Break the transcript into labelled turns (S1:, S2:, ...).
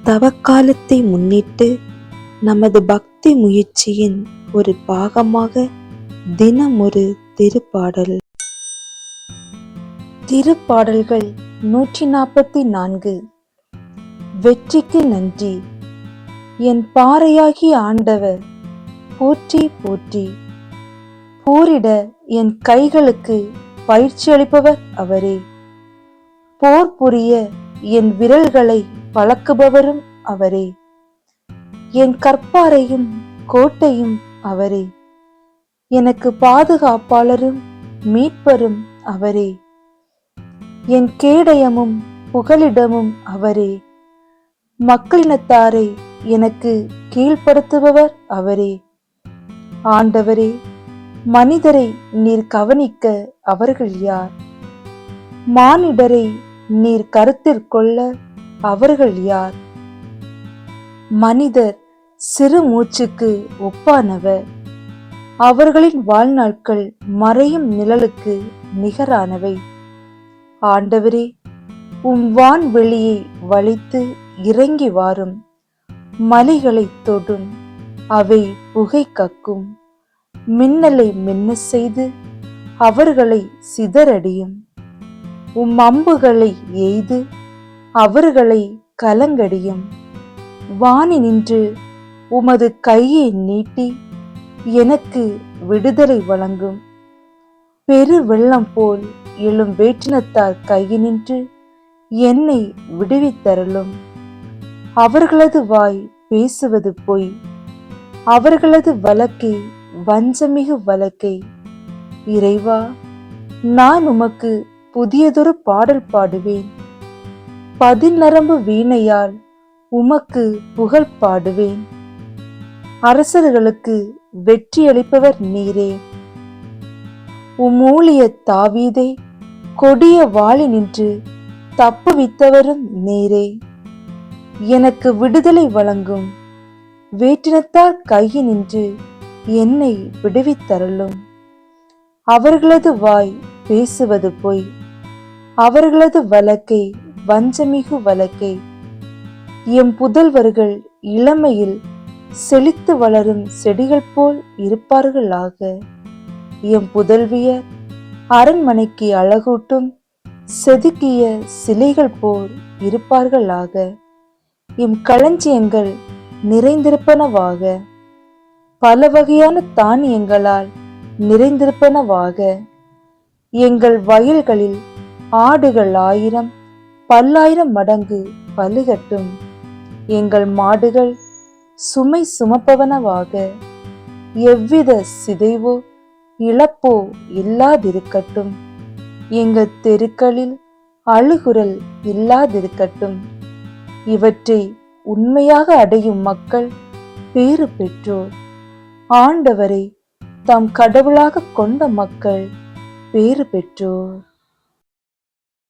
S1: தவக்காலத்தை முன்னிட்டு நமது பக்தி முயற்சியின் ஒரு பாகமாக தினம் ஒரு திருப்பாடல். திருப்பாடல்கள் 144. வெற்றிக்கு நன்றி. என் பாறையாகி ஆண்டவர் போற்றி போற்றி. போரிட என் கைகளுக்கு பயிற்சி அளிப்பவர் அவரே. போர் புரிய என் விரல்களை பழக்குபவரும் அவரே. என் கற்பாரையும் கோட்டையும் அவரே. எனக்கு பாதுகாப்பாளரும் மீட்பரும் அவரே. என் கேடயமும் புகலிடமும் அவரே. மக்களினத்தாரை எனக்கு கீழ்ப்படுத்துபவர் அவரே. ஆண்டவரே, மனிதரை நீர் கவனிக்க அவர்கள் யார்? மானிடரை நீர் கருத்தில் கொள்ள அவர்கள் யார்? மனிதர் சிறு மூச்சுக்கு ஒப்பானவர். அவர்களின் வாழ்நாட்கள் மறையும் நிழலுக்கு நிகரானவை. ஆண்டவரே, வான்வெளியை வளைத்து இறங்கி வாரும். மலைகளை தொடும், அவை புகை கக்கும். மின்னலை மின்ன செய்து அவர்களை சிதறடியும். அம்புகளை எய்து அவர்களை கலங்கடியும். வானினின்று உமது கையை நீட்டி எனக்கு விடுதலை வழங்கும். பெரு வெள்ளம் போல் எழும் வேற்றினத்தார் கையினின்று என்னை விடுவித்தருளும். அவர்களது வாய் பேசுவது பொய். அவர்களது வழக்கை வஞ்சமிகு வழக்கை. இறைவா, நான் உமக்கு புதியதொரு பாடல் பாடுவேன். பதிநரம்பு வீணையால் உமக்கு புகழ் பாடுவேன். அரசர்களுக்கு வெற்றியளிப்பவர் நீரே. ஊழிய தாவீதை கொடிய வாளினின்று தப்புவித்தவரும் நீரே. எனக்கு விடுதலை வழங்கும். வேற்றினத்தார் கையினின்று என்னை விடுவித்தருளும். அவர்களது வாய் பேசுவது பொய். அவர்களது வழக்கை வஞ்சமிகு வழக்கை. எம் புதல்வர்கள் இளமையில் செழித்து வளரும் செடிகள் போல் இருப்பார்களாக. எம் புதல்வியர் அரண்மனைக்கு அழகூட்டும் செதுக்கிய சிலைகள் போல் இருப்பார்களாக. எம் களஞ்சியங்கள் நிறைந்திருப்பனவாக. பல வகையான தானியங்களால் நிறைந்திருப்பனவாக. எங்கள் வயல்களில் ஆடுகள் 1000 பல்லாயிரம் மடங்கு பலுகட்டும். எங்கள் மாடுகள் சுமை சுமப்பவனவாக. எவ்வித சிதைவோ இழப்போ இல்லாதிருக்கட்டும். எங்கள் தெருக்களில் அழுகுரல் இல்லாதிருக்கட்டும். இவற்றை உண்மையாக அடையும் மக்கள் பேறு பெற்றோர். ஆண்டவரை தம் கடவுளாக கொண்ட மக்கள் பேறு பெற்றோர்.